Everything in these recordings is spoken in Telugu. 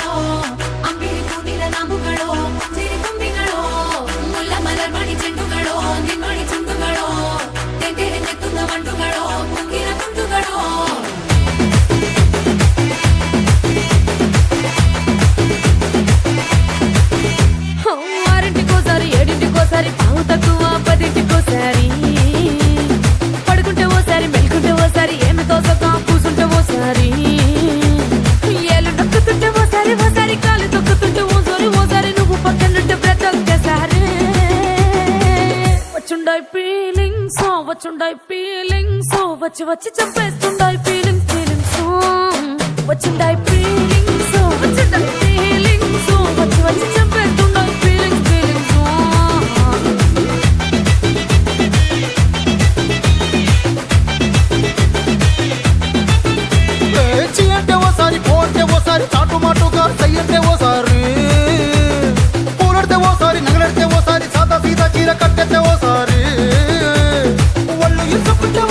ನಂಬುಗಳೋ ಅಂಬಿಳಿ ಕೂಡಿನ ನಂಬುಗಳೋ ಸಿರಿ ತುಂಬಿಗಳೋ ಮುಲ್ಲ ಮಲರ್ಮಣಿ ಚೆಂಡುಗಳೋ ನಿನ್ಮಣಿ ಚುಂಡುಗಳೋ ತೆಂಟೆರೆ ನೆತ್ತುന്ന ಮಂಡುಗಳೋ ಮುಂಗಿನ ತುಂಡುಗಳೋ ఆరింటికోసారి ఏడింటికోసారి పావు తక్కువ పదింటికోసారి పడుకుంటే ఓసారి మెలుకుంటే ఓసారి ఏమి తోసక కూసుంటే ఓసారి ఏళ్ళు నొక్కుతుంటే ఓసారి ఓసారి కాలు తొక్కుతుంటే ఓసారి నువ్వు పక్కనుంటే ప్రతి ఒక్కసారి వచ్చుండాయి ఫీలింగ్స్ వచ్చి వచ్చి చంపేస్తుండాయి ఫీలింగ్స్ వచ్చిండాయి ఫీలింగ్స్ వచ్చి వచ్చి చంపేస్తుండాయి అంటే ఓసారి పోతే ఓసారి చాటుమాటుగా చెయ్యంటే ఓసారి పూలడితే ఓసారి నగలడితే ఓసారి సాదా సీదా చీర కట్టెతే ఓసారి ఒళ్ళు ఇసుకుంటే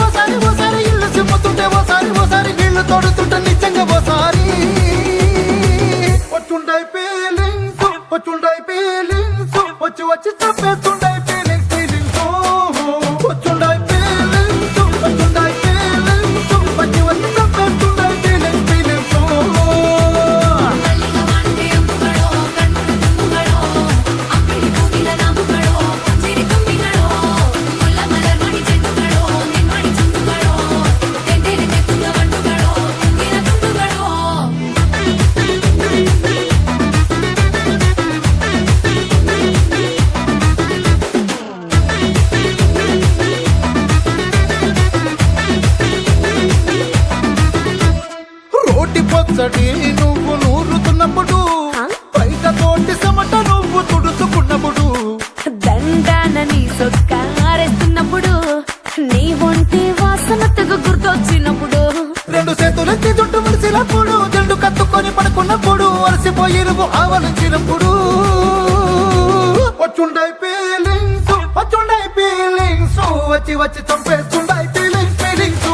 ఓసారి ఇల్లు సిమ్ముతుంటే ఓసారి నీళ్లు తోడుతుంటే నిజంగా ఓసారి వచ్చుండాయి ఫీలింగ్స్ వచ్చి వచ్చి చంపేస్తుండాయి ఫీలింగ్స్ వచ్చుండాయి ఫీలింగ్స్ వచ్చి వచ్చి చంపేస్తుండాయి ఫీలింగ్స్ మల్లిగవాణి అంబుಗಳೋ కన్నుడు తుంబుಗಳೋ అంబిಳಿ ಕೂಡಿನ ನಂಬುಗಳೋ ಸಿರಿ ತುಂಬಿಗಳೋ ಮುಲ್ಲ ಮಲರ್ಮಣಿ ಚೆಂಡುಗಳೋ ನಿನ್ಮಣಿ ಚುಂಡುಗಳೋ ತೆಂಟೆರೆ ನೆತ್ತುന്ന ಮಂಡುಗಳೋ ಮುಂಗಿನ ತುಂಡುಗಳೋ రోటి పచ్చడి నువ్వు నూరుతున్నప్పుడు బయట తోటి సమట నువ్వు తుడుచుకున్నప్పుడు దండాన నీ సొక్కారేస్తున్నప్పుడు నీ ఒంటి వాసన తెగ గుర్తొచ్చినప్పుడు రెండు చేతులెత్తి జుట్టు ముడిసినప్పుడు జెండు కత్తుకొని పడుకున్నప్పుడు అలసిపోయి నువ్వు ఆవలించినప్పుడు వచ్చుండాయి ఫీలింగ్స్ వచ్చి వచ్చి చంపేస్తుండాయి ఫీలింగ్స్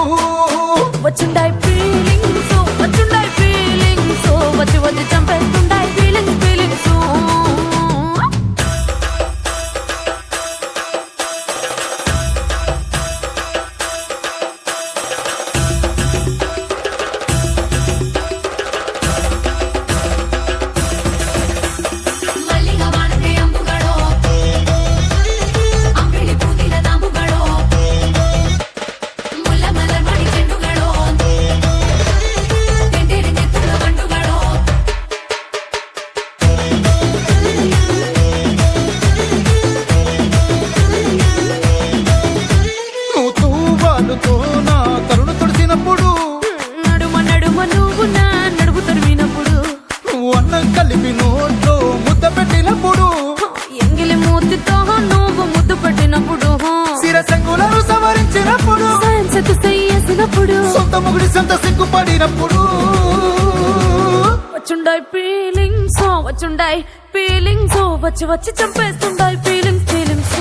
వచ్చుండాయి ఫీలింగ్స్ వచ్చి వచ్చి చంపేస్తుండాయి ఫీలింగ్స్ మల్లిగవాణి అంబుಗಳೋ అంబిಳಿ ಕೂಡಿನ ನಂಬುಗಳೋ ಮುಲ್ಲ ಮಲರ್ಮಣಿ ಚೆಂಡುಗಳೋ ತೆಂಟೆರೆ ನೆತ್ತುന്ന ಮಂಡುಗಳೋ నువ్వు తూవాలుతో నా కరుణ తుడిసినప్పుడు నడుమ నువ్వు నా నడుపు తరిమినప్పుడు నువ్వు అన్నం కలిపి నోట్లో ముద్ద పెట్టినప్పుడు ఎంగిలి మూతితో నువ్వు ముద్దు పెట్టినప్పుడు శిరసంగులను సవరించినప్పుడు సైన్సెతు చేసినప్పుడు సొంత ముగుడి సొంత సిగ్గుపడినప్పుడు వచ్చుండాయి ఫీలింగ్స్ వచ్చి వచ్చి చంపేస్తుండాయి ఫీలింగ్స్